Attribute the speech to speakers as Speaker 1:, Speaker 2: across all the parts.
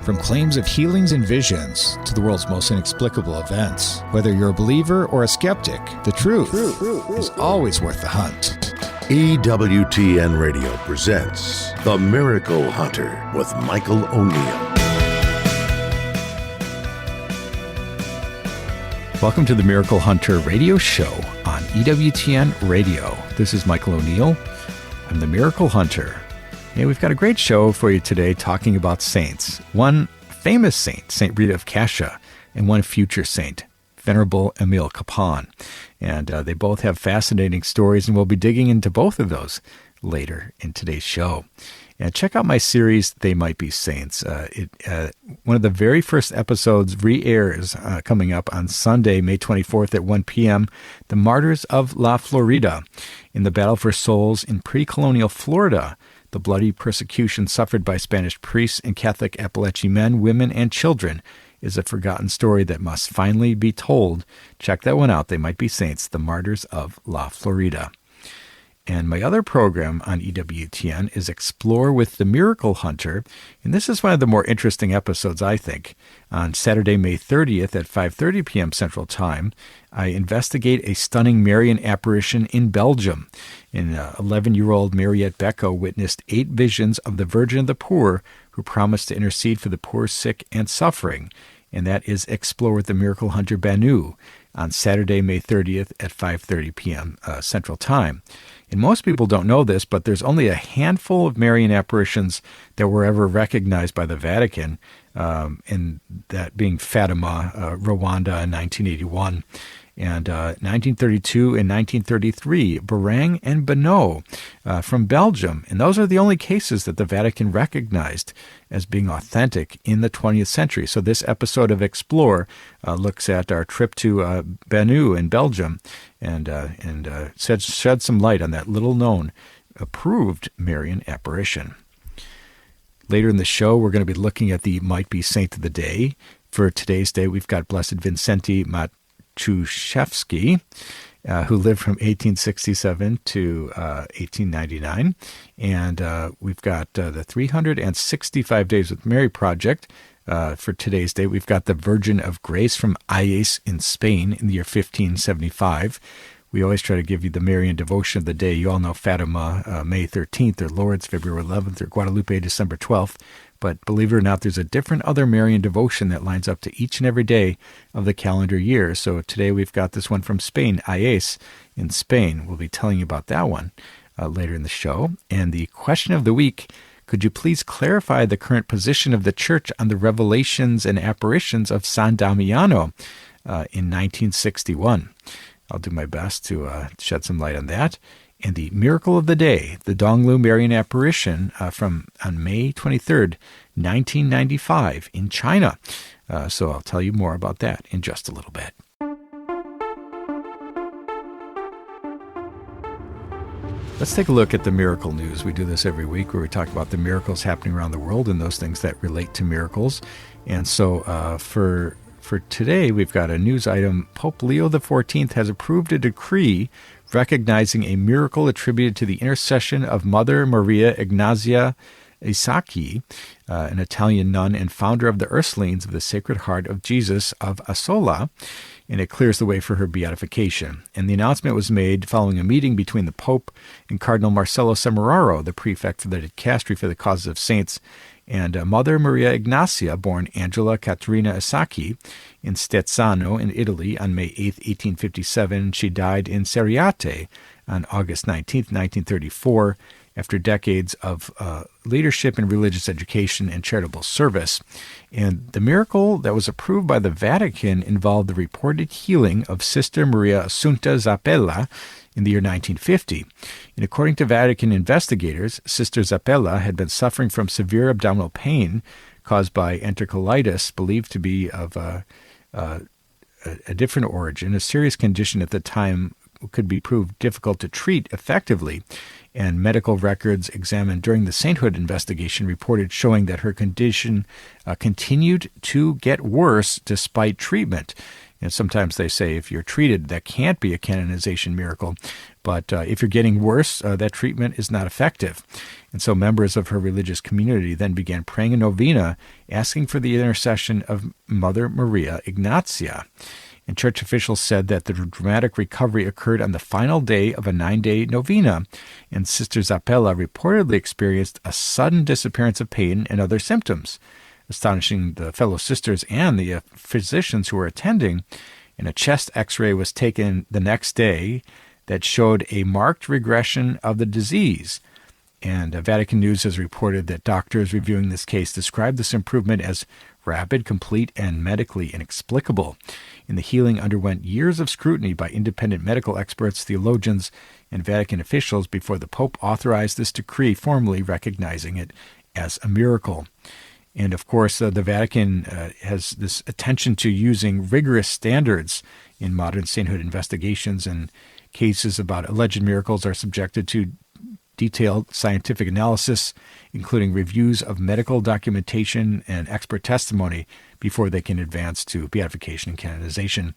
Speaker 1: From claims of healings and visions to the world's most inexplicable events, whether you're a believer or a skeptic, the truth is always worth the hunt.
Speaker 2: EWTN Radio presents The Miracle Hunter with Michael O'Neill.
Speaker 1: Welcome to the Miracle Hunter radio show on EWTN Radio. This is Michael O'Neill. I'm the Miracle Hunter. And we've got a great show for you today talking about saints. One famous saint, Saint Rita of Cascia, and one future saint, Venerable Emil Kapaun. And they both have fascinating stories, and we'll be digging into both of those later in today's show. And check out my series, They Might Be Saints. One of the very first episodes re-airs coming up on Sunday, May 24th at 1 p.m., The Martyrs of La Florida. In the battle for souls in pre-colonial Florida, the bloody persecution suffered by Spanish priests and Catholic Appalachian men, women, and children is a forgotten story that must finally be told. Check that one out. They Might Be Saints, The Martyrs of La Florida. And my other program on EWTN is Explore with the Miracle Hunter, and this is one of the more interesting episodes, I think. On Saturday, May 30th at 5:30 p.m. Central Time, I investigate a stunning Marian apparition in Belgium. An 11-year-old Mariette Becco witnessed 8 visions of the Virgin of the Poor who promised to intercede for the poor, sick, and suffering. And that is Explore with the Miracle Hunter Banu on Saturday, May 30th at 5:30 p.m. Central Time. And most people don't know this, but there's only a handful of Marian apparitions that were ever recognized by the Vatican, and that being Fatima, Rwanda in 1981, and 1932 and 1933, Barang and Bonneau from Belgium. And those are the only cases that the Vatican recognized as being authentic in the 20th century. So this episode of Explore looks at our trip to Banu in Belgium and shed some light on that little-known approved Marian apparition. Later in the show, we're going to be looking at the Might Be Saint of the Day. For today's day, we've got Blessed Vincenti Matuszewski, who lived from 1867 to 1899. And we've got the 365 Days with Mary Project. For today's day, we've got the Virgin of Grace from Ayes in Spain in the year 1575. We always try to give you the Marian devotion of the day. You all know Fatima, May 13th, or Lourdes, February 11th, or Guadalupe, December 12th. But believe it or not, there's a different other Marian devotion that lines up to each and every day of the calendar year. So today we've got this one from Spain, Ayes in Spain. We'll be telling you about that one later in the show. And the question of the week: could you please clarify the current position of the Church on the revelations and apparitions of San Damiano in 1961? I'll do my best to shed some light on that. And the miracle of the day, the Donglu Marian apparition on May 23rd, 1995 in China. So I'll tell you more about that in just a little bit. Let's take a look at the miracle news. We do this every week where we talk about the miracles happening around the world and those things that relate to miracles. And so for today, we've got a news item. Pope Leo XIV has approved a decree recognizing a miracle attributed to the intercession of Mother Maria Ignazia Isacchi, an Italian nun and founder of the Ursulines of the Sacred Heart of Jesus of Asola, and it clears the way for her beatification. And the announcement was made following a meeting between the Pope and Cardinal Marcello Semeraro, the prefect for the dicastery for the causes of saints, and Mother Maria Ignazia, born Angela Caterina Isacchi, in Stezzano in Italy on May 8, 1857. She died in Seriate on August 19, 1934, after decades of leadership in religious education and charitable service. And the miracle that was approved by the Vatican involved the reported healing of Sister Maria Assunta Zappella in the year 1950. And according to Vatican investigators, Sister Zappella had been suffering from severe abdominal pain caused by enterocolitis, believed to be of a different origin, a serious condition at the time could be proved difficult to treat effectively, and medical records examined during the sainthood investigation reported showing that her condition continued to get worse despite treatment. And sometimes they say if you're treated, that can't be a canonization miracle. But if you're getting worse, that treatment is not effective. And so members of her religious community then began praying a novena, asking for the intercession of Mother Maria Ignatia. And church officials said that the dramatic recovery occurred on the final day of a 9-day novena, and Sister Zappella reportedly experienced a sudden disappearance of pain and other symptoms, astonishing the fellow sisters and the physicians who were attending. And a chest x-ray was taken the next day that showed a marked regression of the disease. And Vatican News has reported that doctors reviewing this case described this improvement as rapid, complete, and medically inexplicable. And the healing underwent years of scrutiny by independent medical experts, theologians, and Vatican officials before the Pope authorized this decree, formally recognizing it as a miracle. And of course, the Vatican has this attention to using rigorous standards in modern sainthood investigations, and cases about alleged miracles are subjected to detailed scientific analysis, including reviews of medical documentation and expert testimony before they can advance to beatification and canonization.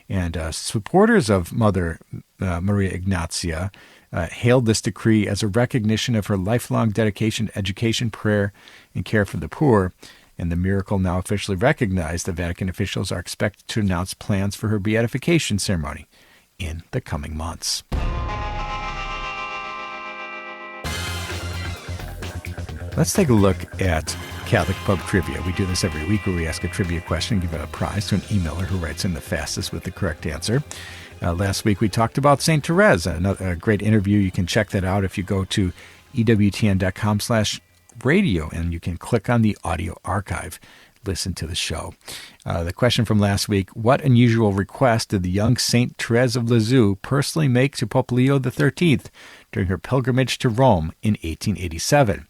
Speaker 1: And supporters of Mother Maria Ignatia hailed this decree as a recognition of her lifelong dedication to education, prayer, and care for the poor. And the miracle now officially recognized, the Vatican officials are expected to announce plans for her beatification ceremony in the coming months. Let's take a look at Catholic Pub Trivia. We do this every week where we ask a trivia question and give a prize to an emailer who writes in the fastest with the correct answer. Last week we talked about St. Therese, a great interview. You can check that out if you go to ewtn.com/radio, and you can click on the audio archive. Listen to the show. The question from last week: what unusual request did the young St. Therese of Lisieux personally make to Pope Leo XIII during her pilgrimage to Rome in 1887?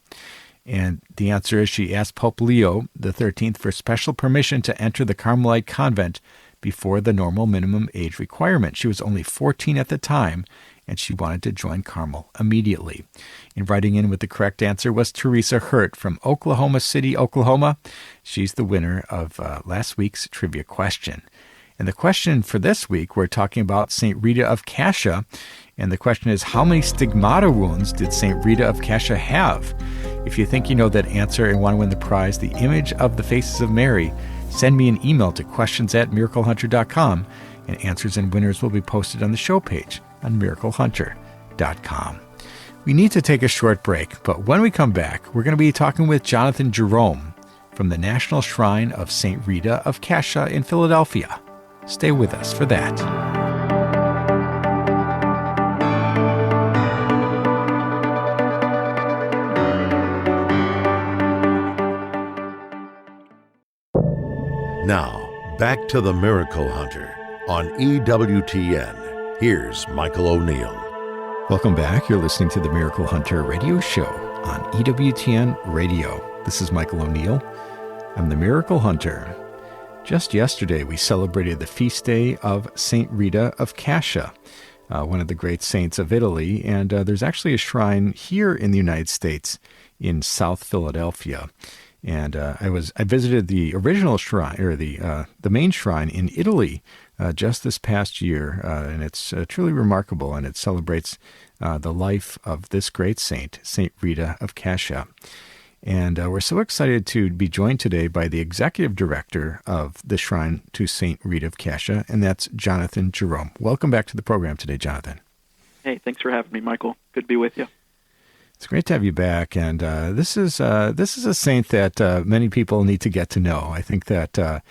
Speaker 1: And the answer is she asked Pope Leo XIII for special permission to enter the Carmelite convent before the normal minimum age requirement. She was only 14 at the time, and she wanted to join Carmel immediately. And writing in with the correct answer was Teresa Hurt from Oklahoma City, Oklahoma. She's the winner of last week's trivia question. And the question for this week, we're talking about St. Rita of Cascia. And the question is, how many stigmata wounds did St. Rita of Cascia have? If you think you know that answer and want to win the prize, the image of the faces of Mary, send me an email to questions@miraclehunter.com, and answers and winners will be posted on the show page on miraclehunter.com. We need to take a short break, but when we come back, we're going to be talking with Jonathan Jerome from the National Shrine of St. Rita of Cascia in Philadelphia. Stay with us for that.
Speaker 2: Now, back to the Miracle Hunter on EWTN. Here's Michael O'Neill.
Speaker 1: Welcome back. You're listening to the Miracle Hunter radio show on EWTN Radio. This is Michael O'Neill. I'm the Miracle Hunter. Just yesterday, we celebrated the feast day of St. Rita of Cascia, one of the great saints of Italy. And there's actually a shrine here in the United States in South Philadelphia. And I visited the original shrine, or the main shrine in Italy just this past year, and it's truly remarkable, and it celebrates the life of this great saint, St. Rita of Cascia. And we're so excited to be joined today by the executive director of the Shrine to St. Rita of Cascia, and that's Jonathan Jerome. Welcome back to the program today, Jonathan.
Speaker 3: Hey, thanks for having me, Michael. Good to be with you.
Speaker 1: It's great to have you back, and this is a saint that many people need to get to know. I think that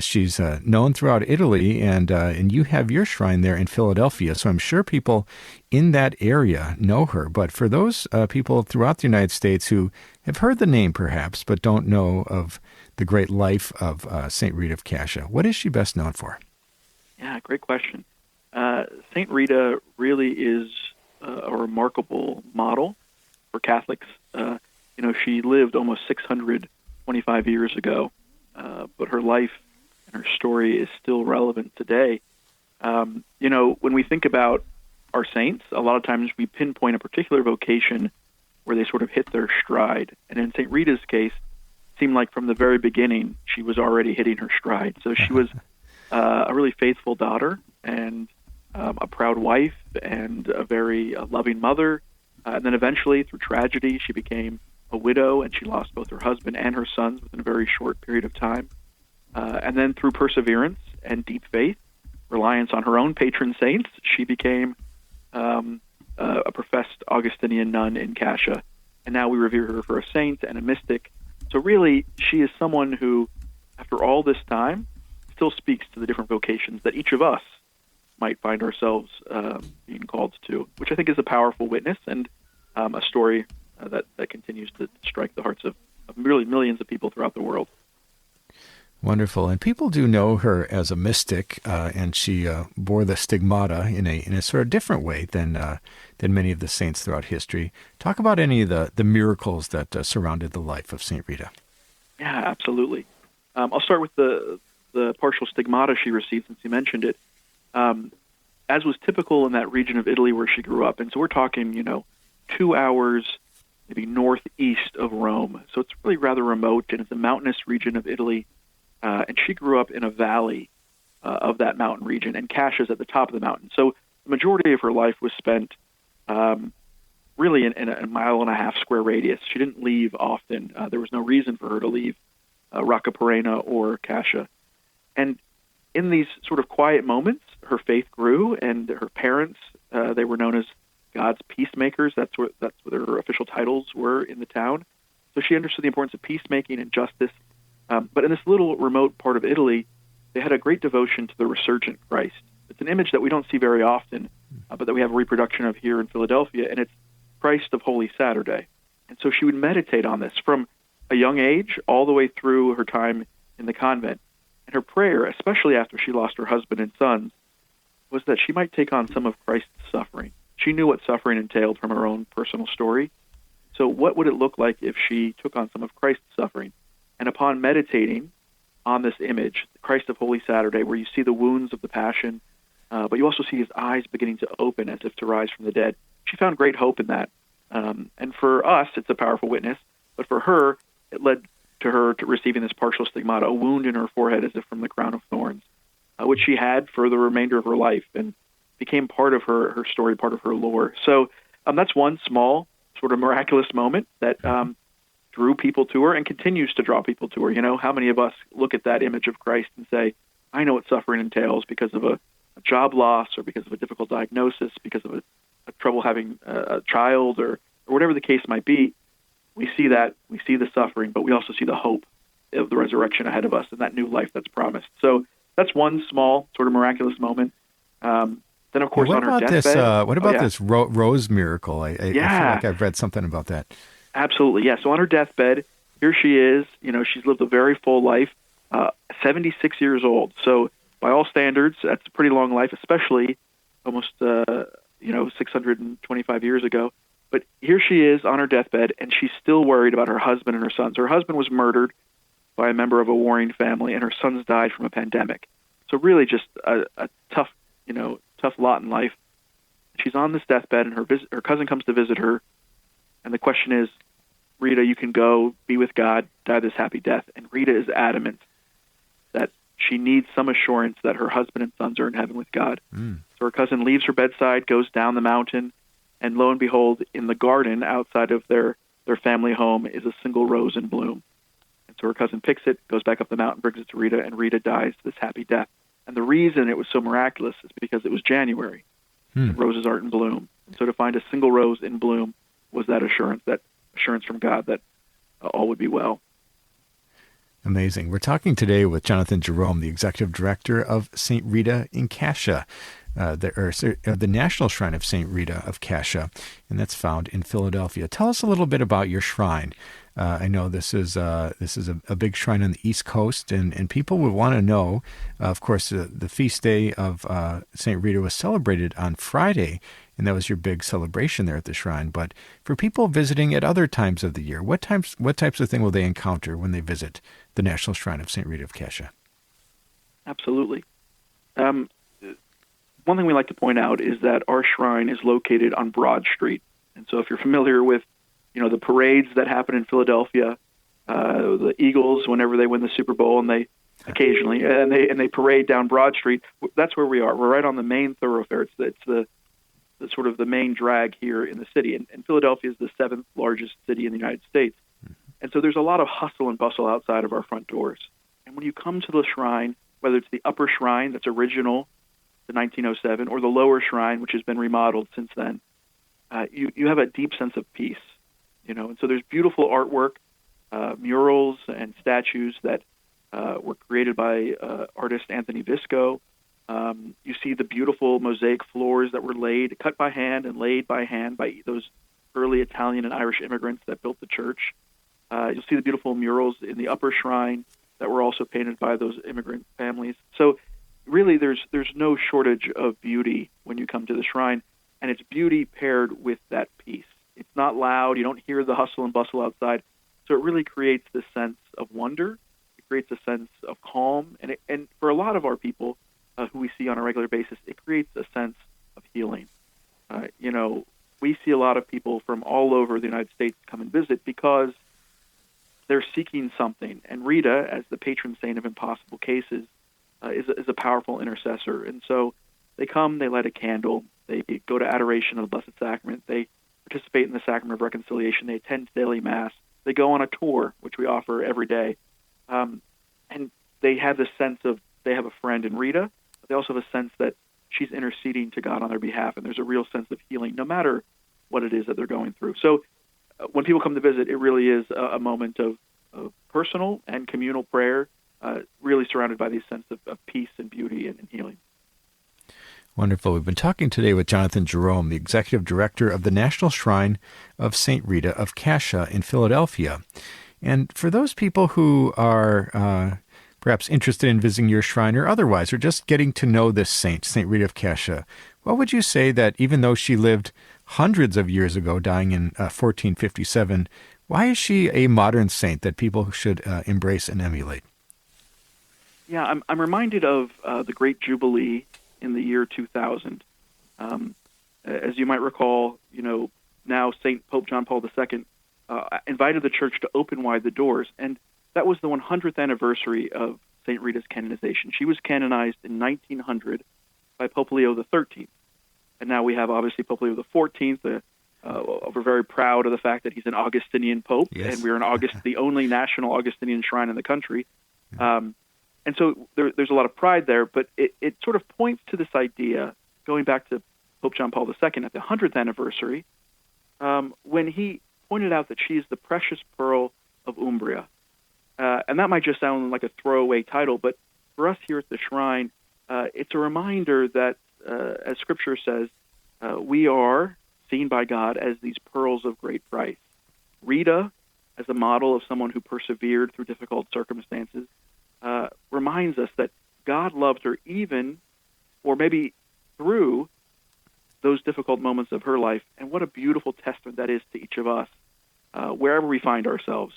Speaker 1: she's known throughout Italy, and you have your shrine there in Philadelphia, so I'm sure people in that area know her. But for those people throughout the United States who have heard the name perhaps, but don't know of the great life of St. Rita of Cascia, what is she best known for?
Speaker 3: Yeah, great question. St. Rita really is a remarkable model for Catholics. She lived almost 625 years ago, but her life and her story is still relevant today. When we think about our saints, a lot of times we pinpoint a particular vocation where they sort of hit their stride. And in St. Rita's case, it seemed like from the very beginning she was already hitting her stride. So she was a really faithful daughter and a proud wife and a very loving mother. And then eventually, through tragedy, she became a widow, and she lost both her husband and her sons within a very short period of time. And then through perseverance and deep faith, reliance on her own patron saints, she became a professed Augustinian nun in Cascia. And now we revere her for a saint and a mystic. So really, she is someone who, after all this time, still speaks to the different vocations that each of us might find ourselves being called to, which I think is a powerful witness and a story that continues to strike the hearts of really millions of people throughout the world.
Speaker 1: Wonderful. And people do know her as a mystic, and she bore the stigmata in a sort of different way than many of the saints throughout history. Talk about any of the miracles that surrounded the life of St. Rita.
Speaker 3: Yeah, absolutely. I'll start with the partial stigmata she received, since you mentioned it. As was typical in that region of Italy where she grew up. And so we're talking, 2 hours maybe northeast of Rome. So it's really rather remote, and it's a mountainous region of Italy. And she grew up in a valley of that mountain region, and Cascia is at the top of the mountain. So the majority of her life was spent really in a 1.5-mile square radius. She didn't leave often. There was no reason for her to leave Roccaperena or Cascia. And in these sort of quiet moments, her faith grew, and her parents, they were known as God's peacemakers. That's what their official titles were in the town. So she understood the importance of peacemaking and justice. But in this little remote part of Italy, they had a great devotion to the resurgent Christ. It's an image that we don't see very often, but that we have a reproduction of here in Philadelphia, and it's Christ of Holy Saturday. And so she would meditate on this from a young age all the way through her time in the convent. And her prayer, especially after she lost her husband and sons, was that she might take on some of Christ's suffering. She knew what suffering entailed from her own personal story. So what would it look like if she took on some of Christ's suffering? And upon meditating on this image, the Christ of Holy Saturday, where you see the wounds of the Passion, but you also see his eyes beginning to open as if to rise from the dead, she found great hope in that. And for us, it's a powerful witness, but for her, it led to her to receiving this partial stigmata, a wound in her forehead as if from the crown of thorns, which she had for the remainder of her life and became part of her story, part of her lore. So that's one small sort of miraculous moment that drew people to her and continues to draw people to her. How many of us look at that image of Christ and say, I know what suffering entails because of a job loss or because of a difficult diagnosis, because of a trouble having a child or whatever the case might be. We see that, we see the suffering, but we also see the hope of the resurrection ahead of us and that new life that's promised. So that's one small sort of miraculous moment. Then, of course, on her deathbed.
Speaker 1: What about this rose miracle? I feel like I've read something about that.
Speaker 3: Absolutely, yeah. So on her deathbed, here she is. she's lived a very full life, 76 years old. So by all standards, that's a pretty long life, especially almost 625 years ago. But here she is on her deathbed, and she's still worried about her husband and her sons. Her husband was murdered by a member of a warring family, and her sons died from a pandemic. So really just a tough lot in life. She's on this deathbed, and her cousin comes to visit her, and the question is, Rita, you can go, be with God, die this happy death. And Rita is adamant that she needs some assurance that her husband and sons are in heaven with God. So her cousin leaves her bedside, goes down the mountain, and lo and behold, in the garden outside of their family home is a single rose in bloom. And so her cousin picks it, goes back up the mountain, brings it to Rita, and Rita dies this happy death. And the reason it was so miraculous is because it was January. And roses aren't in bloom. And so to find a single rose in bloom was that assurance from God that all would be well.
Speaker 1: Amazing. We're talking today with Jonathan Jerome, the executive director of St. Rita in Cascia, the National Shrine of St. Rita of Cascia, and that's found in Philadelphia. Tell us a little bit about your shrine. I know this is a big shrine on the East Coast, and people would want to know. Of course, the feast day of St. Rita was celebrated on Friday, and that was your big celebration there at the shrine. But for people visiting at other times of the year, what types of thing will they encounter when they visit the National Shrine of St. Rita of Cascia?
Speaker 3: Absolutely. One one thing we like to point out is that our shrine is located on Broad Street. And so if you're familiar with, the parades that happen in Philadelphia, the Eagles, whenever they win the Super Bowl, and they occasionally, and they parade down Broad Street, that's where we are. We're right on the main thoroughfare. It's the sort of the main drag here in the city. And Philadelphia is the 7th largest city in the United States. And so there's a lot of hustle and bustle outside of our front doors. And when you come to the shrine, whether it's the upper shrine that's original to 1907 or the lower shrine, which has been remodeled since then, you have a deep sense of peace. And so there's beautiful artwork, murals and statues that were created by artist Anthony Visco. You see the beautiful mosaic floors that were cut by hand and laid by hand by those early Italian and Irish immigrants that built the church. You'll see the beautiful murals in the upper shrine that were also painted by those immigrant families. So really there's no shortage of beauty when you come to the shrine, and it's beauty paired with that peace. It's not loud. You don't hear the hustle and bustle outside. So it really creates this sense of wonder. It creates a sense of calm. And for a lot of our people who we see on a regular basis, it creates a sense of healing. We see a lot of people from all over the United States come and visit because they're seeking something. And Rita, as the patron saint of impossible cases, is a powerful intercessor. And so they come, they light a candle, they go to adoration of the Blessed Sacrament, they participate in the Sacrament of Reconciliation, they attend daily Mass, they go on a tour, which we offer every day. And they have this sense of they have a friend in Rita, but they also have a sense that she's interceding to God on their behalf, and there's a real sense of healing, no matter what it is that they're going through. So when people come to visit, it really is a moment of personal and communal prayer, really surrounded by this sense of peace and beauty and healing.
Speaker 1: Wonderful. We've been talking today with Jonathan Jerome, the Executive Director of the National Shrine of St. Rita of Cascia in Philadelphia. And for those people who are perhaps interested in visiting your shrine or otherwise, or just getting to know this saint, St. Rita of Cascia, what would you say that even though she lived hundreds of years ago, dying in 1457, why is she a modern saint that people should embrace and emulate?
Speaker 3: Yeah, I'm reminded of the Great Jubilee in the year 2000. As you might recall, now St. Pope John Paul II invited the church to open wide the doors, and that was the 100th anniversary of St. Rita's canonization. She was canonized in 1900 by Pope Leo XIII. And now we have, obviously, Pope Leo XIV. We're very proud of the fact that he's an Augustinian pope,
Speaker 1: yes.
Speaker 3: And we're the only national Augustinian shrine in the country. And so there's a lot of pride there, but it sort of points to this idea, going back to Pope John Paul II at the 100th anniversary, when he pointed out that she's the precious pearl of Umbria. And that might just sound like a throwaway title, but for us here at the shrine, it's a reminder that, as Scripture says, we are seen by God as these pearls of great price. Rita, as a model of someone who persevered through difficult circumstances, reminds us that God loved her even, or maybe through, those difficult moments of her life. And what a beautiful testament that is to each of us, wherever we find ourselves.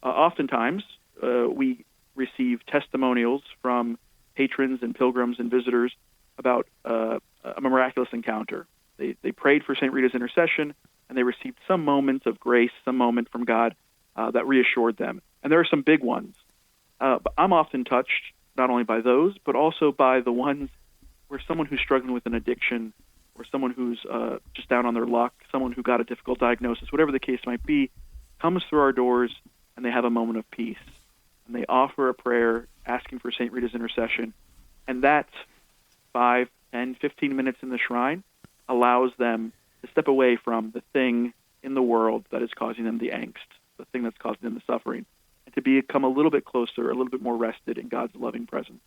Speaker 3: Oftentimes we receive testimonials from patrons and pilgrims and visitors about a miraculous encounter. They prayed for St. Rita's intercession, and they received some moment of grace, some moment from God that reassured them. And there are some big ones. But I'm often touched not only by those, but also by the ones where someone who's struggling with an addiction, or someone who's just down on their luck, someone who got a difficult diagnosis, whatever the case might be, comes through our doors and they have a moment of peace. And they offer a prayer asking for St. Rita's intercession. And that 5, 10, 15 minutes in the shrine allows them to step away from the thing in the world that is causing them the angst, the thing that's causing them the suffering, and to become a little bit closer, a little bit more rested in God's loving presence.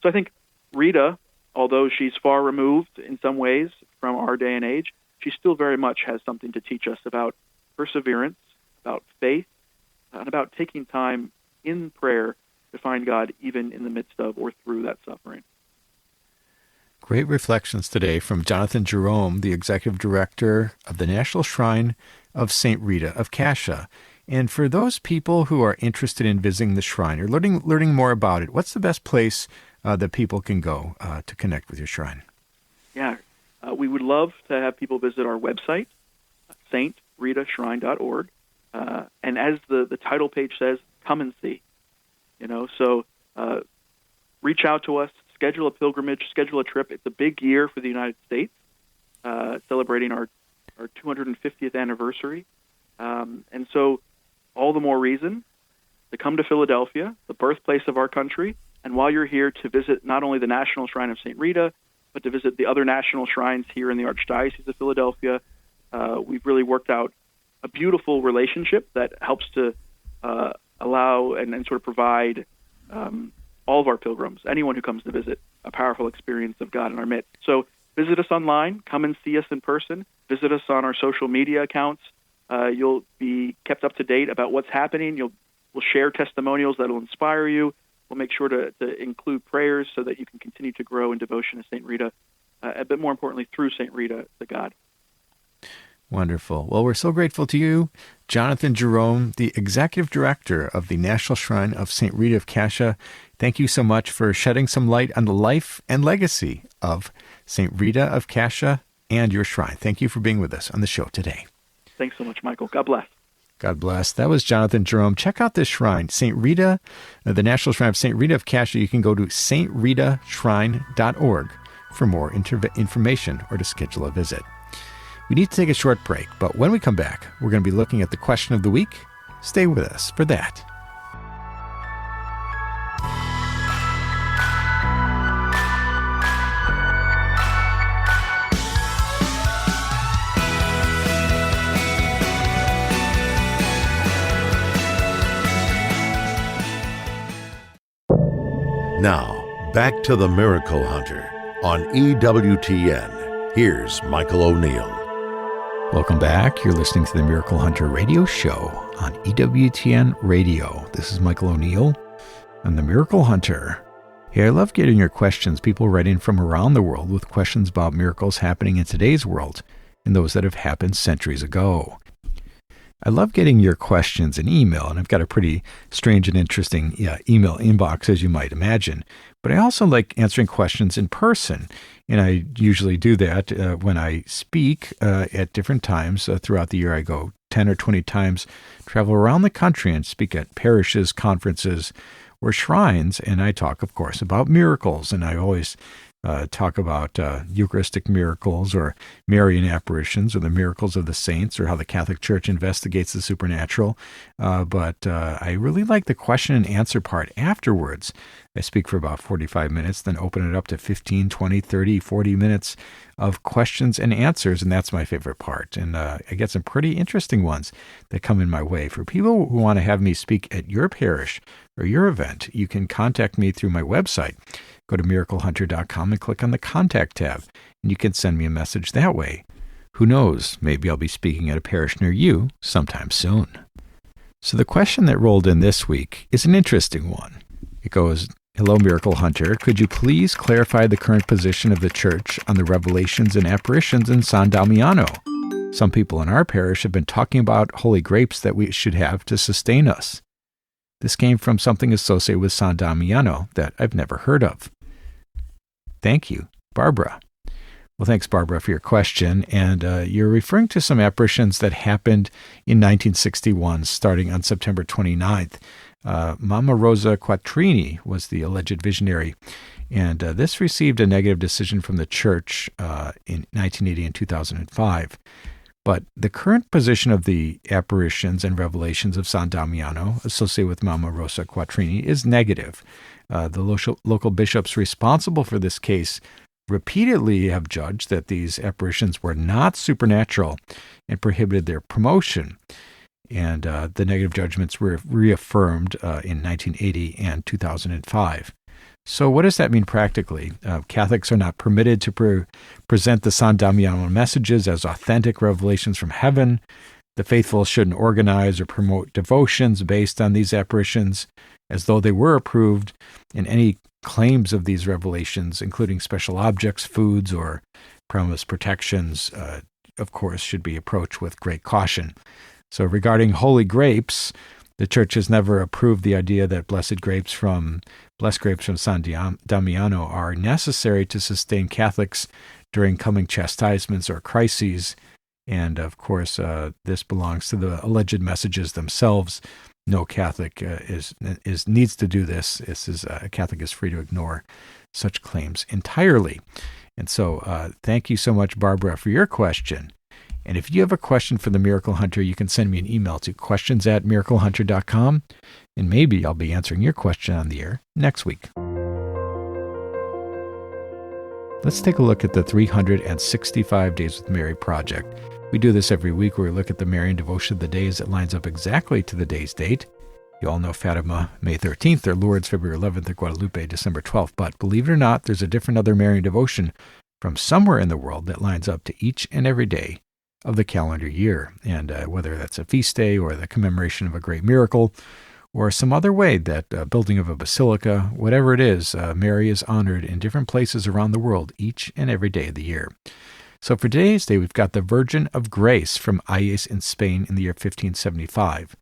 Speaker 3: So I think Rita, although she's far removed in some ways from our day and age, she still very much has something to teach us about perseverance, about faith, and about taking time in prayer to find God even in the midst of or through that suffering.
Speaker 1: Great reflections today from Jonathan Jerome, the Executive Director of the National Shrine of St. Rita of Cascia. And for those people who are interested in visiting the shrine or learning more about it, what's the best place that people can go to connect with your shrine?
Speaker 3: we would love to have people visit our website, saintritashrine.org. And as the title page says, come and see. So reach out to us, schedule a pilgrimage, schedule a trip. It's a big year for the United States, celebrating our 250th anniversary. And so all the more reason to come to Philadelphia, the birthplace of our country, and while you're here, to visit not only the National Shrine of St. Rita, but to visit the other national shrines here in the Archdiocese of Philadelphia. We've really worked out a beautiful relationship that helps to allow and sort of provide all of our pilgrims, anyone who comes to visit, a powerful experience of God in our midst. So visit us online, come and see us in person, visit us on our social media accounts. You'll be kept up to date about what's happening. We'll share testimonials that will inspire you. We'll make sure to include prayers so that you can continue to grow in devotion to St. Rita, but more importantly, through St. Rita to God.
Speaker 1: Wonderful. Well, we're so grateful to you, Jonathan Jerome, the Executive Director of the National Shrine of St. Rita of Cascia. Thank you so much for shedding some light on the life and legacy of St. Rita of Cascia and your shrine. Thank you for being with us on the show today.
Speaker 3: Thanks so much, Michael. God bless.
Speaker 1: God bless. That was Jonathan Jerome. Check out this shrine, St. Rita, the National Shrine of St. Rita of Cascia. You can go to saintritashrine.org for more information or to schedule a visit. We need to take a short break, but when we come back, we're going to be looking at the question of the week. Stay with us for that.
Speaker 2: Now, back to the Miracle Hunter on EWTN. Here's Michael O'Neill.
Speaker 1: Welcome back. You're listening to the Miracle Hunter radio show on EWTN Radio. This is Michael O'Neill. I'm the Miracle Hunter. Hey, I love getting your questions. People writing from around the world with questions about miracles happening in today's world and those that have happened centuries ago. I love getting your questions in email, and I've got a pretty strange and interesting email inbox, as you might imagine. But I also like answering questions in person, and I usually do that when I speak at different times throughout the year. I go 10 or 20 times, travel around the country and speak at parishes, conferences, or shrines, and I talk, of course, about miracles, and I always talk about Eucharistic miracles or Marian apparitions or the miracles of the saints or how the Catholic Church investigates the supernatural. But I really like the question and answer part afterwards. I speak for about 45 minutes, then open it up to 15, 20, 30, 40 minutes of questions and answers, and that's my favorite part. And I get some pretty interesting ones that come in my way. For people who want to have me speak at your parish or your event, you can contact me through my website. Go to miraclehunter.com and click on the Contact tab, and you can send me a message that way. Who knows, maybe I'll be speaking at a parish near you sometime soon. So the question that rolled in this week is an interesting one. It goes, "Hello, Miracle Hunter. Could you please clarify the current position of the Church on the revelations and apparitions in San Damiano? Some people in our parish have been talking about holy grapes that we should have to sustain us. This came from something associated with San Damiano that I've never heard of. Thank you, Barbara." Well, thanks, Barbara, for your question. And you're referring to some apparitions that happened in 1961, starting on September 29th. Mama Rosa Quattrini was the alleged visionary, and this received a negative decision from the Church in 1980 and 2005. But the current position of the apparitions and revelations of San Damiano associated with Mama Rosa Quattrini is negative. The local bishops responsible for this case repeatedly have judged that these apparitions were not supernatural and prohibited their promotion. And the negative judgments were reaffirmed in 1980 and 2005. So what does that mean practically? Catholics are not permitted to present the San Damiano messages as authentic revelations from heaven. The faithful shouldn't organize or promote devotions based on these apparitions as though they were approved, and any claims of these revelations, including special objects, foods, or promised protections, of course, should be approached with great caution. So regarding holy grapes, the Church has never approved the idea that blessed grapes from San Damiano are necessary to sustain Catholics during coming chastisements or crises. And of course, this belongs to the alleged messages themselves. No Catholic needs to do this. A Catholic is free to ignore such claims entirely. And so thank you so much, Barbara, for your question. And if you have a question for the Miracle Hunter, you can send me an email to questions@miraclehunter.com, and maybe I'll be answering your question on the air next week. Let's take a look at the 365 Days with Mary project. We do this every week where we look at the Marian devotion of the days that lines up exactly to the day's date. You all know Fatima, May 13th, or Lourdes, February 11th, or Guadalupe, December 12th. But believe it or not, there's a different other Marian devotion from somewhere in the world that lines up to each and every day of the calendar year. And whether that's a feast day or the commemoration of a great miracle or some other way that building of a basilica, whatever it is, Mary is honored in different places around the world each and every day of the year. So for today's day, we've got the Virgin of Grace from Ayes in Spain in the year 1575.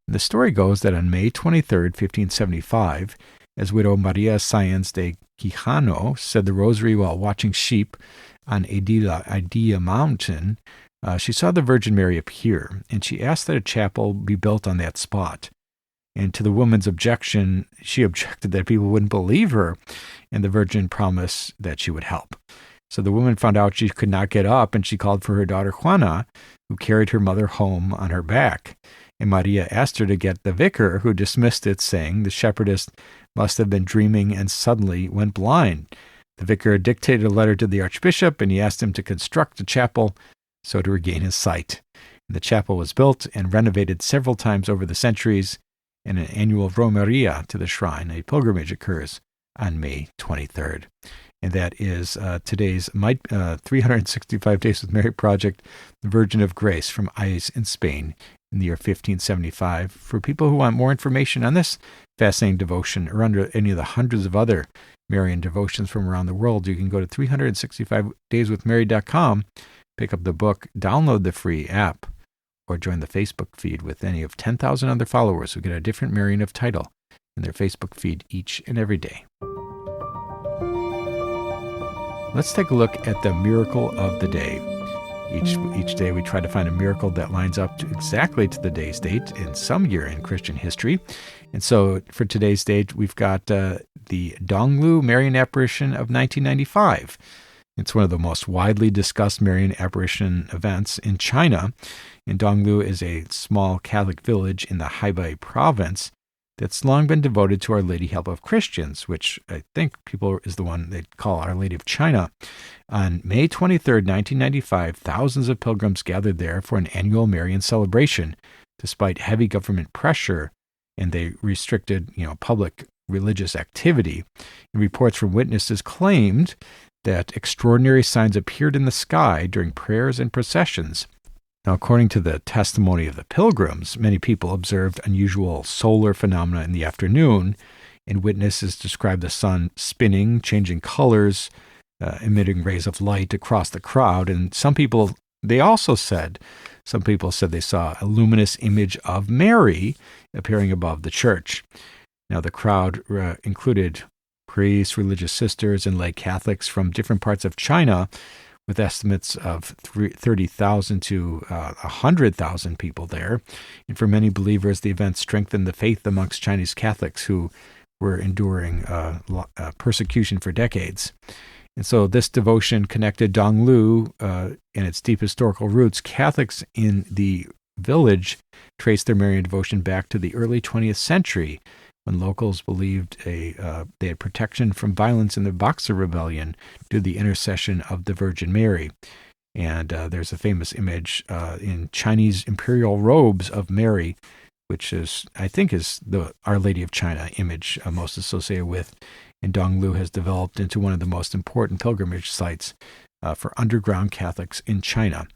Speaker 1: And the story goes that on May 23rd, 1575, as widow Maria Sáenz de Quijano said the rosary while watching sheep on Idea Mountain, she saw the Virgin Mary appear, and she asked that a chapel be built on that spot. And to the woman's objection, she objected that people wouldn't believe her, and the Virgin promised that she would help. So the woman found out she could not get up, and she called for her daughter Juana, who carried her mother home on her back. And Maria asked her to get the vicar, who dismissed it, saying the shepherdess must have been dreaming and suddenly went blind. The vicar dictated a letter to the archbishop, and he asked him to construct a chapel so to regain his sight. And the chapel was built and renovated several times over the centuries, and an annual romeria to the shrine, a pilgrimage, occurs on May 23rd. And that is today's 365 Days with Mary project, the Virgin of Grace from Ayes in Spain in the year 1575. For people who want more information on this fascinating devotion or under any of the hundreds of other Marian devotions from around the world, you can go to 365dayswithmary.com, pick up the book, download the free app, or join the Facebook feed with any of 10,000 other followers who get a different Marian of title in their Facebook feed each and every day. Let's take a look at the miracle of the day. Each day we try to find a miracle that lines up exactly to the day's date in some year in Christian history. And so for today's date, we've got the Donglu Marian apparition of 1995. It's one of the most widely discussed Marian apparition events in China. And Donglu is a small Catholic village in the Hebei province that's long been devoted to Our Lady Help of Christians, which I think people is the one they call Our Lady of China. On May 23rd, 1995, thousands of pilgrims gathered there for an annual Marian celebration, despite heavy government pressure, and they restricted, public religious activity. And reports from witnesses claimed that extraordinary signs appeared in the sky during prayers and processions. Now, according to the testimony of the pilgrims, many people observed unusual solar phenomena in the afternoon, and witnesses described the sun spinning, changing colors, emitting rays of light across the crowd. And some people said they saw a luminous image of Mary appearing above the church. Now, the crowd included priests, religious sisters, and lay Catholics from different parts of China, with estimates of 30,000 to 100,000 people there. And for many believers, the event strengthened the faith amongst Chinese Catholics who were enduring persecution for decades. And so this devotion connected Donglu and its deep historical roots. Catholics in the village traced their Marian devotion back to the early 20th century, when locals believed they had protection from violence in the Boxer Rebellion due to the intercession of the Virgin Mary. And there's a famous image in Chinese imperial robes of Mary, which I think is the Our Lady of China image most associated with. And Donglu has developed into one of the most important pilgrimage sites for underground Catholics in China.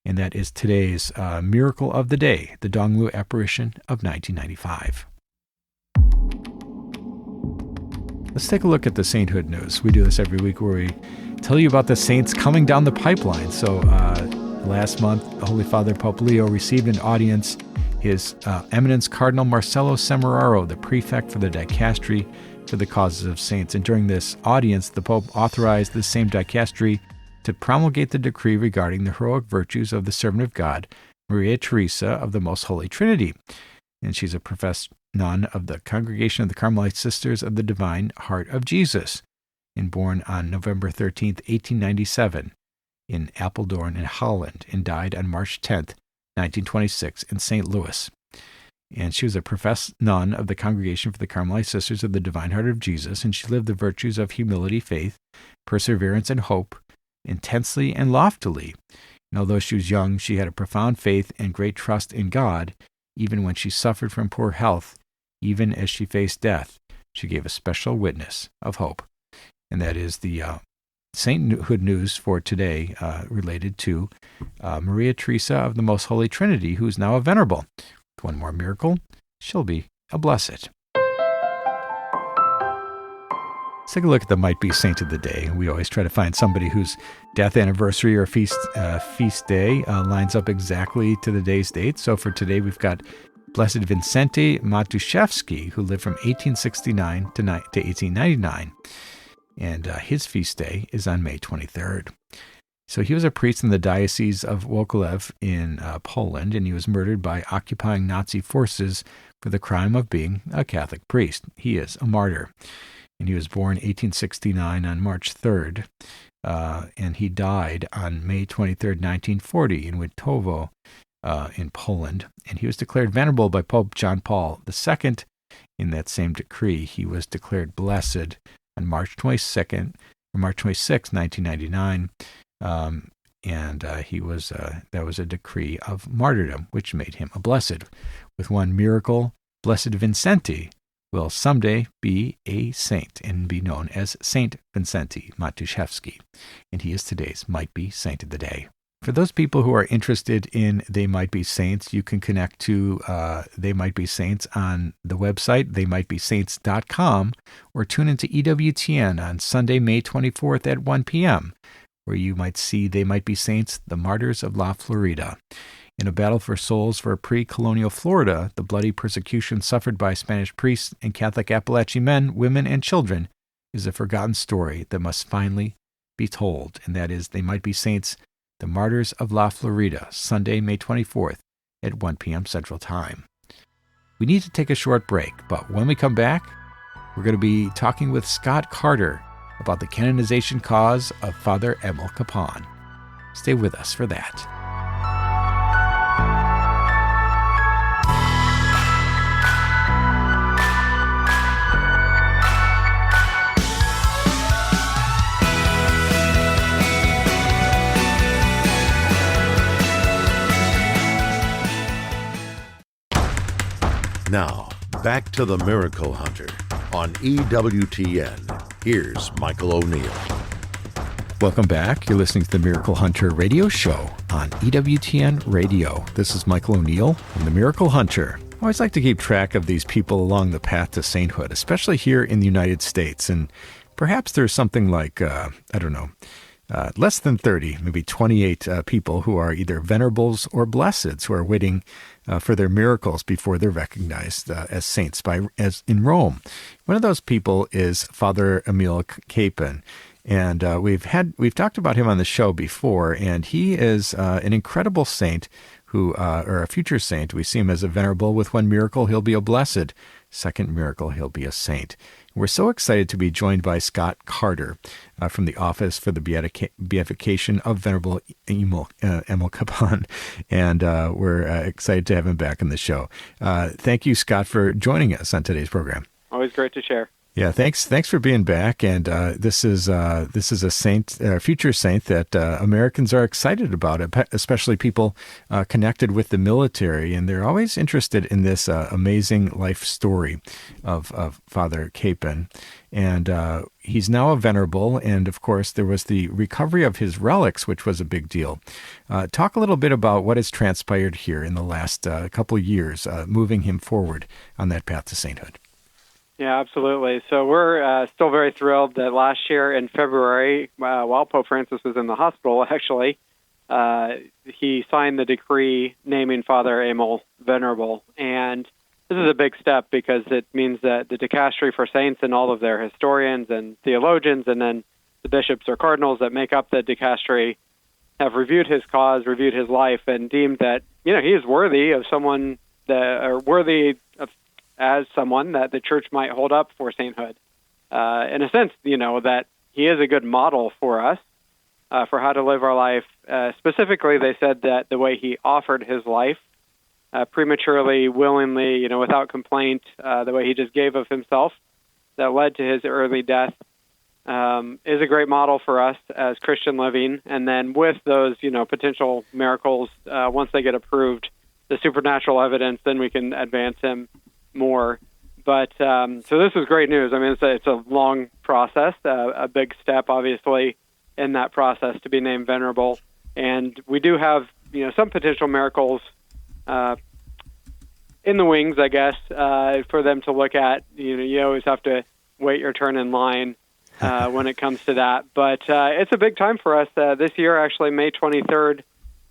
Speaker 1: And that is today's miracle of the day, the Donglu apparition of 1995. Let's take a look at the sainthood news. We do this every week where we tell you about the saints coming down the pipeline. So last month, Holy Father Pope Leo received an audience. His Eminence Cardinal Marcello Semeraro, the prefect for the dicastery for the causes of saints. And during this audience, the Pope authorized the same dicastery to promulgate the decree regarding the heroic virtues of the servant of God, Maria Teresa of the Most Holy Trinity. And she's a professed nun of the Congregation of the Carmelite Sisters of the Divine Heart of Jesus, and born on November 13th, 1897, in Apeldoorn in Holland, and died on March 10th, 1926, in St. Louis. And she was a professed nun of the Congregation for the Carmelite Sisters of the Divine Heart of Jesus, and she lived the virtues of humility, faith, perseverance, and hope intensely and loftily. And although she was young, she had a profound faith and great trust in God. Even when she suffered from poor health, even as she faced death, she gave a special witness of hope. And that is the sainthood news for today related to Maria Teresa of the Most Holy Trinity, who is now a venerable. With one more miracle, she'll be a blessed. Let's take a look at the Might Be Saint of the Day. We always try to find somebody whose death anniversary or feast day lines up exactly to the day's date. So for today, we've got Blessed Vincente Matuszewski, who lived from 1869 to 1899. And his feast day is on May 23rd. So he was a priest in the Diocese of Włocławek in Poland, and he was murdered by occupying Nazi forces for the crime of being a Catholic priest. He is a martyr. And he was born 1869 on March 3rd, and he died on May 23rd, 1940 in Witowo in Poland. And he was declared venerable by Pope John Paul II. In that same decree, he was declared blessed on March 26, 1999, and that was a decree of martyrdom, which made him a blessed. With one miracle, Blessed Vincente will someday be a saint and be known as Saint Vincente Matuszewski, and he is today's Might Be Saint of the Day. For those people who are interested in They Might Be Saints, you can connect to They Might Be Saints on the website, theymightbesaints.com, or tune into EWTN on Sunday, May 24th at 1 p.m., where you might see They Might Be Saints, the Martyrs of La Florida. In a battle for souls for pre-colonial Florida, the bloody persecution suffered by Spanish priests and Catholic Appalachian men, women, and children is a forgotten story that must finally be told, and that is They Might Be Saints, the Martyrs of La Florida, Sunday, May 24th at 1 p.m. Central Time. We need to take a short break, but when we come back, we're going to be talking with Scott Carter about the canonization cause of Father Emil Kapaun. Stay with us for that.
Speaker 2: Now, back to the Miracle Hunter on EWTN. Here's Michael O'Neill.
Speaker 1: Welcome back. You're listening to the Miracle Hunter radio show on EWTN Radio. This is Michael O'Neill from the Miracle Hunter. I always like to keep track of these people along the path to sainthood, especially here in the United States. And perhaps there's something like, less than 30, maybe 28 people who are either venerables or blesseds who are waiting for their miracles before they're recognized as saints as in Rome. One of those people is Father Emil Kapaun, and we've talked about him on the show before, and he is an incredible saint or a future saint. We see him as a venerable. With one miracle, he'll be a blessed. Second miracle, he'll be a saint. We're so excited to be joined by Scott Carter from the Office for the Beatification of Venerable Emil Kapaun, and we're excited to have him back on the show. Thank you, Scott, for joining us on today's program.
Speaker 4: Always great to share.
Speaker 1: Yeah, thanks for being back. And this is a saint, future saint that Americans are excited about, especially people connected with the military, and they're always interested in this amazing life story of Father Kapaun. And he's now a venerable, and of course there was the recovery of his relics, which was a big deal. Talk a little bit about what has transpired here in the last couple of years, moving him forward on that path to sainthood.
Speaker 4: Yeah, absolutely. So we're still very thrilled that last year in February, while Pope Francis was in the hospital, actually, he signed the decree naming Father Emil venerable. And this is a big step because it means that the dicastery for saints and all of their historians and theologians and then the bishops or cardinals that make up the dicastery have reviewed his cause, reviewed his life, and deemed that, he is worthy of someone as someone that the church might hold up for sainthood. In a sense, that he is a good model for us for how to live our life. Specifically, they said that the way he offered his life prematurely, willingly, without complaint, the way he just gave of himself that led to his early death is a great model for us as Christian living. And then with those, potential miracles, once they get approved, the supernatural evidence, then we can advance him more. But so this is great news. I mean, it's a long process, a big step, obviously, in that process to be named venerable. And we do have, some potential miracles in the wings, I guess, for them to look at. You always have to wait your turn in line when it comes to that. But it's a big time for us. This year, actually, May 23rd,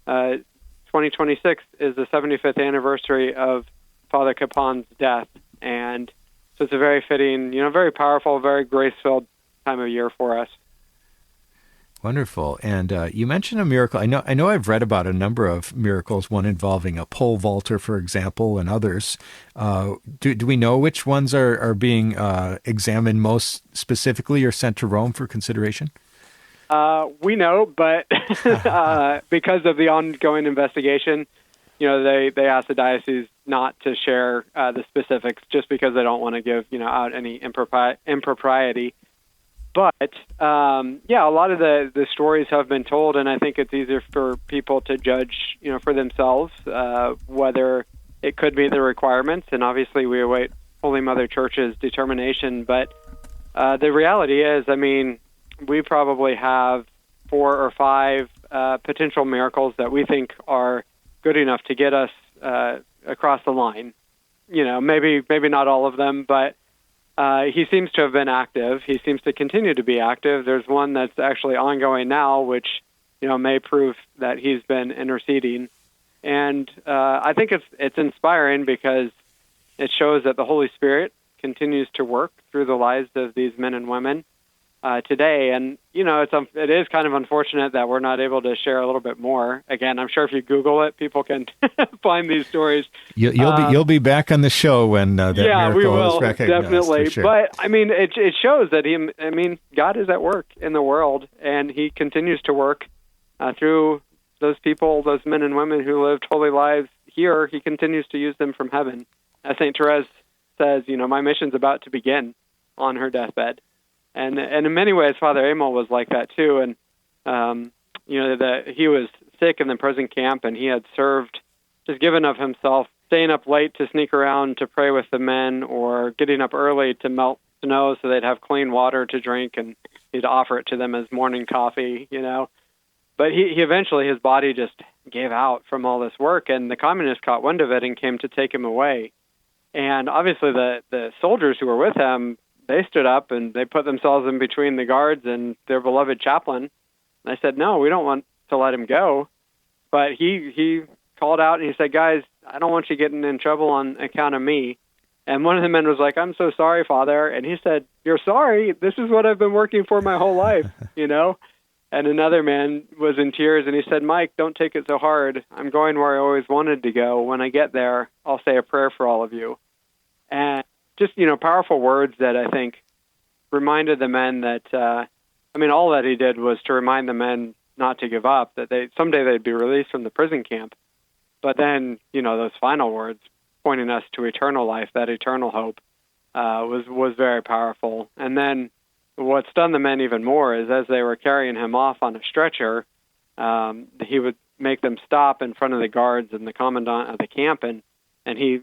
Speaker 4: 2026, is the 75th anniversary of Father Kapaun's death. And so it's a very fitting, very powerful, very grace-filled time of year for us.
Speaker 1: Wonderful. And you mentioned a miracle. I know I've read about a number of miracles, one involving a pole vaulter, for example, and others. Do we know which ones are being examined most specifically or sent to Rome for consideration?
Speaker 4: We know, but because of the ongoing investigation, they asked the diocese not to share the specifics just because they don't want to give, out any impropriety. But, a lot of the stories have been told, and I think it's easier for people to judge, for themselves, whether it could be the requirements. And obviously we await Holy Mother Church's determination. But the reality is, we probably have 4 or 5 potential miracles that we think are good enough to get us across the line. Maybe not all of them, but he seems to have been active. He seems to continue to be active. There's one that's actually ongoing now, which may prove that he's been interceding. And I think it's inspiring because it shows that the Holy Spirit continues to work through the lives of these men and women today. And it is kind of unfortunate that we're not able to share a little bit more. Again, I'm sure if you Google it, people can find these stories.
Speaker 1: You'll be back on the show when that miracle
Speaker 4: we will,
Speaker 1: is recognized.
Speaker 4: Definitely.
Speaker 1: Sure.
Speaker 4: But it shows that God is at work in the world, and He continues to work through those people, those men and women who lived holy lives here. He continues to use them from heaven. As Saint Therese says, my mission's about to begin on her deathbed. And in many ways, Father Emil was like that too. And he was sick in the prison camp, and he had served, just given of himself, staying up late to sneak around to pray with the men, or getting up early to melt snow so they'd have clean water to drink, and he'd offer it to them as morning coffee. But he eventually, his body just gave out from all this work, and the communists caught wind of it and came to take him away. And obviously, the soldiers who were with him, they stood up and they put themselves in between the guards and their beloved chaplain. And I said, no, we don't want to let him go. But he called out and he said, guys, I don't want you getting in trouble on account of me. And one of the men was like, I'm so sorry, Father. And he said, you're sorry? This is what I've been working for my whole life, And another man was in tears and he said, Mike, don't take it so hard. I'm going where I always wanted to go. When I get there, I'll say a prayer for all of you. And just, powerful words that I think reminded the men that, all that he did was to remind the men not to give up, that someday they'd be released from the prison camp. But then, those final words pointing us to eternal life, that eternal hope, was very powerful. And then what stunned the men even more is as they were carrying him off on a stretcher, he would make them stop in front of the guards and the commandant of the camp, and he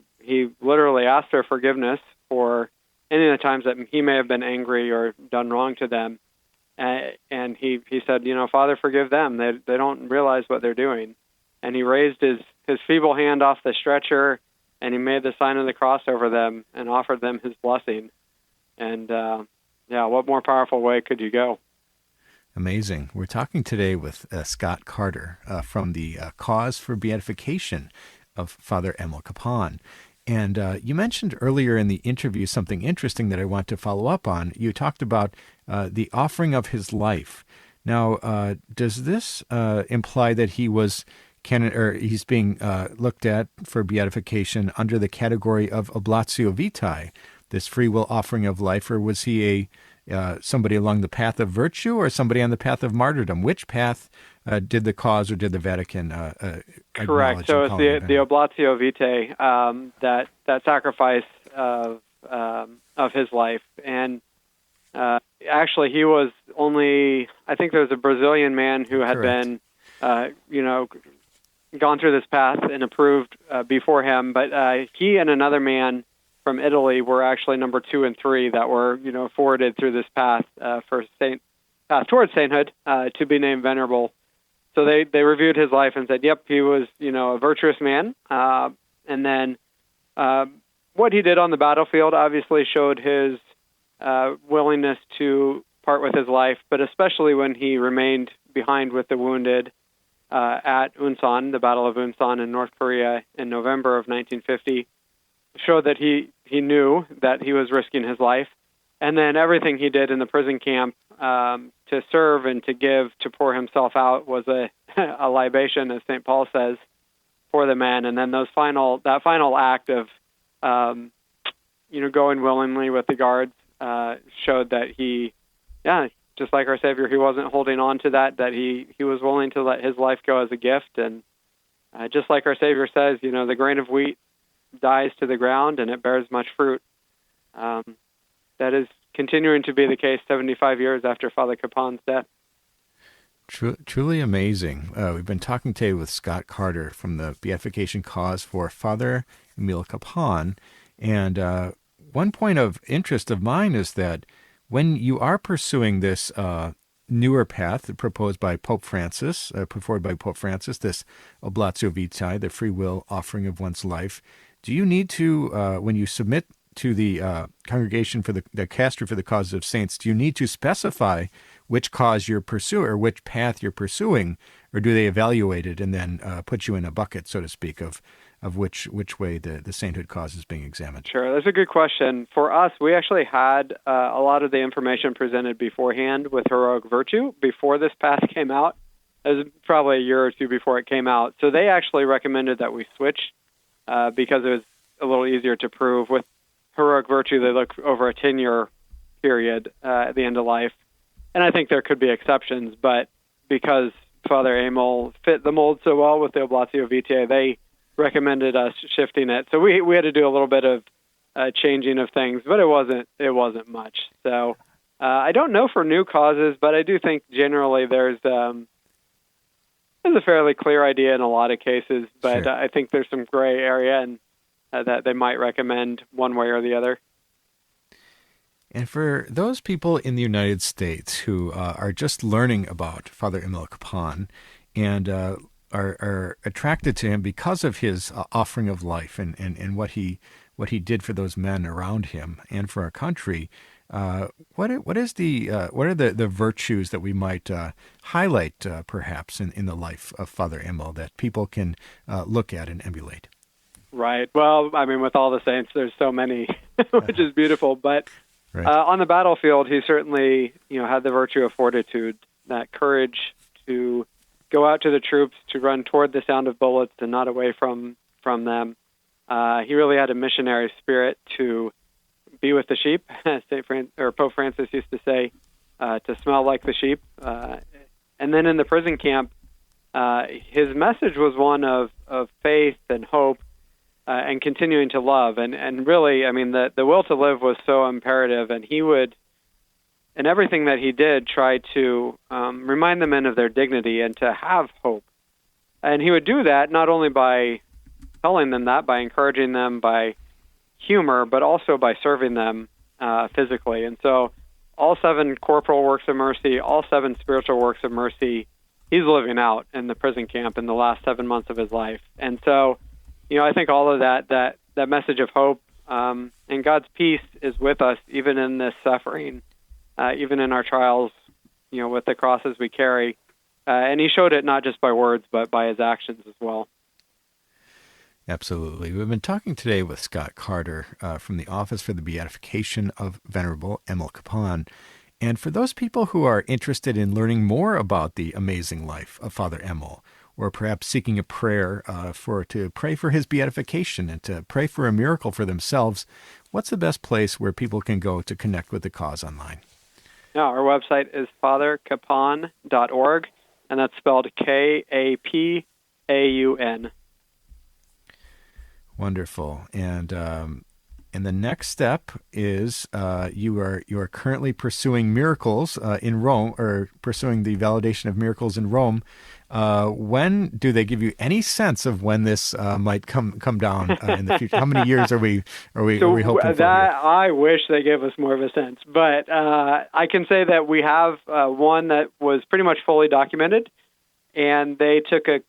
Speaker 4: literally asked their forgiveness for any of the times that he may have been angry or done wrong to them. And he said, Father, forgive them. They don't realize what they're doing. And he raised his feeble hand off the stretcher, and he made the sign of the cross over them and offered them his blessing. And, what more powerful way could you go?
Speaker 1: Amazing. We're talking today with Scott Carter from the Cause for Beatification of Father Emil Kapaun. And you mentioned earlier in the interview something interesting that I want to follow up on. You talked about the offering of his life. Now, does this imply that he was he's being looked at for beatification under the category of oblatio vitae, this free will offering of life, or was he somebody along the path of virtue or somebody on the path of martyrdom? Which path did the cause or did the Vatican
Speaker 4: Correct. So it's the oblatio vitae, that sacrifice of his life. And actually, he was only, I think there was a Brazilian man who had been, gone through this path and approved before him. But he and another man from Italy were actually number 2 and 3 that were, forwarded through this path path towards sainthood to be named venerable. So they reviewed his life and said, yep, he was, a virtuous man. And then what he did on the battlefield obviously showed his willingness to part with his life, but especially when he remained behind with the wounded at Unsan, the Battle of Unsan in North Korea in November of 1950, showed that he knew that he was risking his life. And then everything he did in the prison camp to serve and to give, to pour himself out, was a libation, as St. Paul says, for the men. And then that final act of, going willingly with the guards showed that he, just like our Savior, he wasn't holding on to that he was willing to let his life go as a gift. And just like our Savior says, the grain of wheat dies to the ground and it bears much fruit. That is continuing to be the case 75 years after Father Kapaun's death.
Speaker 1: Truly amazing. We've been talking today with Scott Carter from the Beatification Cause for Father Emil Kapaun. And one point of interest of mine is that when you are pursuing this newer path proposed by Pope Francis, this oblatio vitae, the free will offering of one's life, do you need to, when you submit to the Congregation for the Caster for the Causes of Saints, do you need to specify which cause you're pursuing or which path you're pursuing, or do they evaluate it and then put you in a bucket, so to speak, of which way the sainthood cause is being examined?
Speaker 4: Sure, that's a good question. For us, we actually had a lot of the information presented beforehand with heroic virtue before this path came out. It was probably a year or two before it came out. So they actually recommended that we switch because it was a little easier to prove. With heroic virtue, they look over a 10-year period at the end of life. And I think there could be exceptions, but because Father Emil fit the mold so well with the oblatio vitae, they recommended us shifting it. So we had to do a little bit of changing of things, but it wasn't much. So I don't know for new causes, but I do think generally there's a fairly clear idea in a lot of cases, but
Speaker 1: Sure.
Speaker 4: I think there's some gray area and that they might recommend one way or the other.
Speaker 1: And for those people in the United States who are just learning about Father Emil Kapaun and are attracted to him because of his offering of life and what he did for those men around him and for our country, what are the virtues that we might highlight perhaps in the life of Father Emil that people can look at and emulate?
Speaker 4: Right. Well, I mean, with all the saints, there's so many, which is beautiful. But
Speaker 1: Right.
Speaker 4: On the battlefield, he certainly, had the virtue of fortitude, that courage to go out to the troops, to run toward the sound of bullets and not away from them. He really had a missionary spirit to be with the sheep, as Pope Francis used to say, to smell like the sheep. And then in the prison camp, his message was one of faith and hope. And continuing to love. And really, I mean, the will to live was so imperative, and he would, in everything that he did, try to remind the men of their dignity and to have hope. And he would do that not only by telling them that, by encouraging them, by humor, but also by serving them physically. And so all 7 corporal works of mercy, all 7 spiritual works of mercy, he's living out in the prison camp in the last 7 months of his life. And so I think all of that message of hope and God's peace is with us even in this suffering, even in our trials, with the crosses we carry. And he showed it not just by words, but by his actions as well.
Speaker 1: Absolutely. We've been talking today with Scott Carter from the Office for the Beatification of Venerable Emil Kapaun. And for those people who are interested in learning more about the amazing life of Father Emil, or perhaps seeking a prayer to pray for his beatification and to pray for a miracle for themselves, what's the best place where people can go to connect with the cause online?
Speaker 4: Yeah, our website is fatherkapaun.org, and that's spelled Kapaun.
Speaker 1: Wonderful. And the next step is you are currently pursuing miracles in Rome, or pursuing the validation of miracles in Rome. When do they give you any sense of when this might come down in the future? How many years are we hoping for?
Speaker 4: That I wish they gave us more of a sense, but I can say that we have one that was pretty much fully documented, and they took a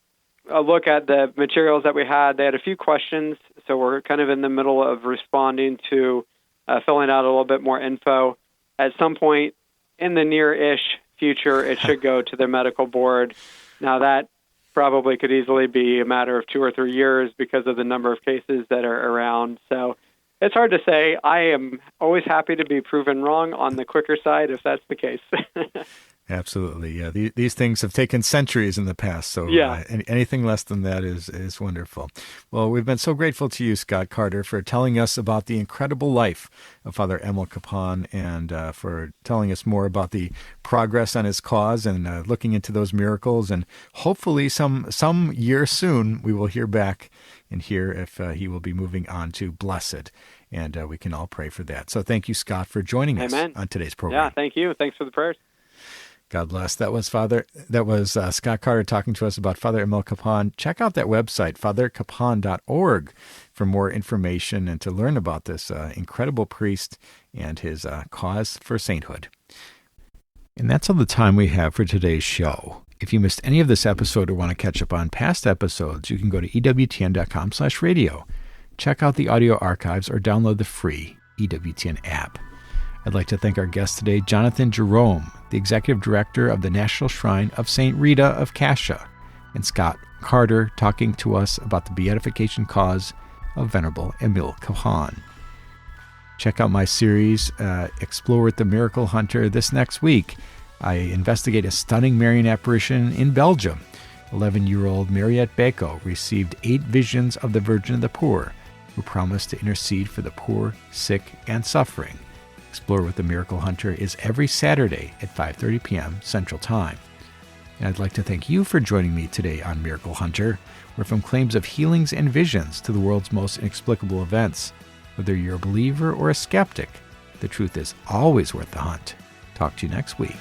Speaker 4: look at the materials that we had. They had a few questions, so we're kind of in the middle of responding to filling out a little bit more info. At some point in the near-ish future, it should go to the medical board. Now, that probably could easily be a matter of 2 or 3 years because of the number of cases that are around. So it's hard to say. I am always happy to be proven wrong on the quicker side if that's the case.
Speaker 1: Absolutely, yeah. These things have taken centuries in the past, so
Speaker 4: yeah.
Speaker 1: Anything less than that is wonderful. Well, we've been so grateful to you, Scott Carter, for telling us about the incredible life of Father Emil Kapaun, and for telling us more about the progress on his cause and looking into those miracles. And hopefully some year soon we will hear back and hear if he will be moving on to blessed. And we can all pray for that. So thank you, Scott, for joining us on today's program.
Speaker 4: Yeah, thank you. Thanks for the prayers.
Speaker 1: God bless. That was Scott Carter talking to us about Father Emil Kapaun. Check out that website, fatherkapaun.org, for more information and to learn about this incredible priest and his cause for sainthood. And that's all the time we have for today's show. If you missed any of this episode or want to catch up on past episodes, you can go to ewtn.com/radio. Check out the audio archives or download the free EWTN app. I'd like to thank our guest today, Jonathan Jerome, the Executive Director of the National Shrine of St. Rita of Cascia, and Scott Carter talking to us about the beatification cause of Venerable Emil Kapaun. Check out my series, Explore with the Miracle Hunter. This next week, I investigate a stunning Marian apparition in Belgium. 11-year-old Mariette Beko received 8 visions of the Virgin of the Poor, who promised to intercede for the poor, sick, and suffering. Explore with the Miracle Hunter is every Saturday at 5:30 p.m. Central Time. And I'd like to thank you for joining me today on Miracle Hunter, where from claims of healings and visions to the world's most inexplicable events, whether you're a believer or a skeptic, the truth is always worth the hunt. Talk to you next week.